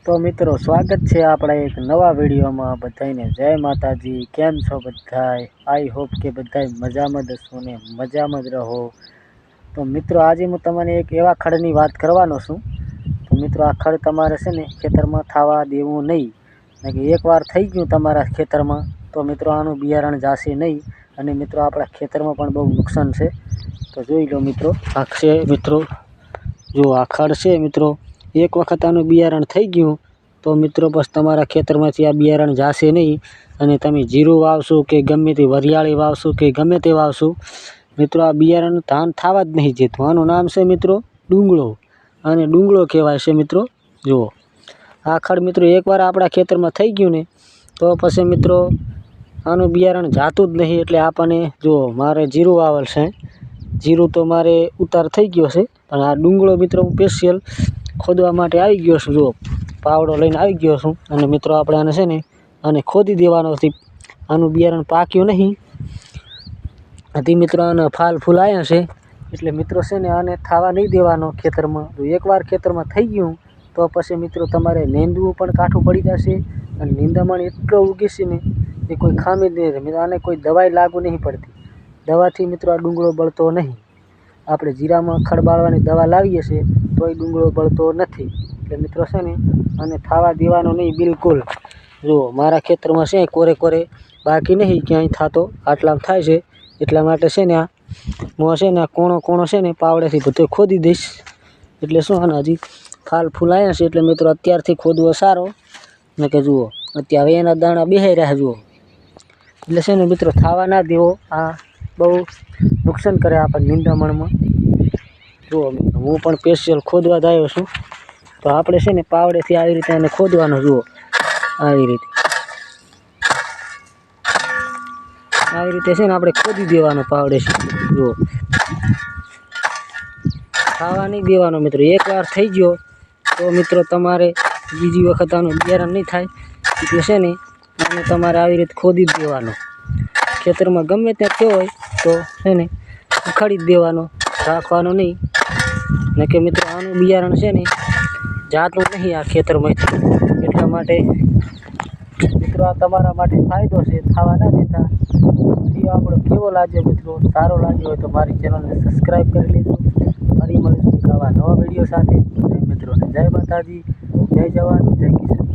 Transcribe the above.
तो मित्रों स्वागत है अपना एक नवा वीडियो में। बधाईने जय माताजी। केम छो बधाई? आई होप के बधाई मजा में हशो ने मजा में रहो। तो मित्रों आज हूँ तमने एक एवा खड़नी बात करवानो छूं। तो मित्रों आ खड़ तमारे छे ने खेतर में थवा देवुं नहीं, कि एक बार थई गयुं तमारा खेतर में तो मित्रों आनुं बियारण जाशे नहीं। अने मित्रों आपणा खेतर में पण बहु नुकसान छे। तो जोई लो मित्रों आ छे मित्रों जो आ खड़ छे मित्रों एक वखत आनुं बियारण थई गयुं तो मित्रों बस तमारा खेतर में आ बियारण जाशे नहीं। अने तमे जीरुं वावशो के गमे ते वरियाળી वावशो के गमे ते वावशो मित्रों आ बियारण धान थवा ज नहीं जेतुं। आनुं नाम छे मित्रों डूंगळो अने डूंगळो कहेवाय छे मित्रों। जुओ आ खड़ मित्रों एक बार आपणा खेतर में थई गयुं ने तो पछी मित्रों आनुं बियारण जातुं ज नहीं। एटले आपणे जुओ मारे जीरुं वावेल छे, जीरुं तो मारे उतार थई गयो छे पण आ डूंगळो मित्रों हूँ स्पेशियल खोदवा माटे आई गयो छुं। जुओ पावड़ो लईने आई गयो छुं अने मित्रों आपणे आने छे ने आने खोदी देवानो छे। आनुं बियारण पाक्युं नहीं हती मित्रों, आने फाल फूल आया छे एटले मित्रों छे ने आने थवा नहीं देवानो खेतर में। जो एक बार खेतर में थई गयुं तो पछी मित्रों तमारे नींदवुं पण काठुं पड़ी जशे अने नींदामण एटलो उगे छे ने के कोई खामी ज नहीं रहे। आने कोई दवाई लागू नहीं पड़ती। दवाथी मित्रों आ डूंगळो बळतो नहीं। આપણે જીરામાં ખડ બાળવાની દવા લાવીએ છીએ તોય ડુંગળો બળતો નથી। એટલે મિત્રો છે ને અને થાવા દેવાનો નહીં બિલકુલ। જો મારા ખેતરમાં છે કોરે કોરે બાકી નહીં ક્યાંય થતો, આટલામાં થાય છે એટલા માટે છે ને આ હું છે ને આ કોણો કોણો છે ને પાવડેથી બધો ખોદી દઈશ। એટલે શું આને હજી ફાલ ફૂલ આવ્યા છે એટલે મિત્રો અત્યારથી ખોદવો સારો ને કે જુઓ અત્યારે એના દાણા બેહાઈ રહ્યા જુઓ। એટલે છે ને મિત્રો થાવા ના દેવો, આ બહુ नुकसान करे आप निंदामण में। जो हूँ पण स्पेशियल खोदवा जायो छूं तो आपणे छे ने पावड़ेथी आई रीते आने खोदवानो। जुओ आई रीते छे ने आपणे खोदी देवानो पावड़ेथी। जुओ खावा नहीं देवानो मित्रों। एक बार थई गयो तो मित्रों तमारे बीजी वखत आनुं बियारण नहीं थाय एटले छे ने आने तमारे आई रीते खोदी ज देवानो। खेतर में गमे त्यां थयो होय तो है ने उखाड़ी देवानो, राखवानो नहीं ने के मित्रों आनुं बियारण छे ने जातुं नहीं आ खेतर में। एटला माटे मित्रों आ तमारा माटे फायदो छे, थवा ना देता। विडियो आपणो केवो लाग्यो मित्रों, सारो लाग्यो होय तो मारी चेनल ने सब्सक्राइब करी लेजो। फरी मळीशुं एक आवा नवा विडियो साथे। मित्रों ने जय माताजी, जय जवान, जय किसान।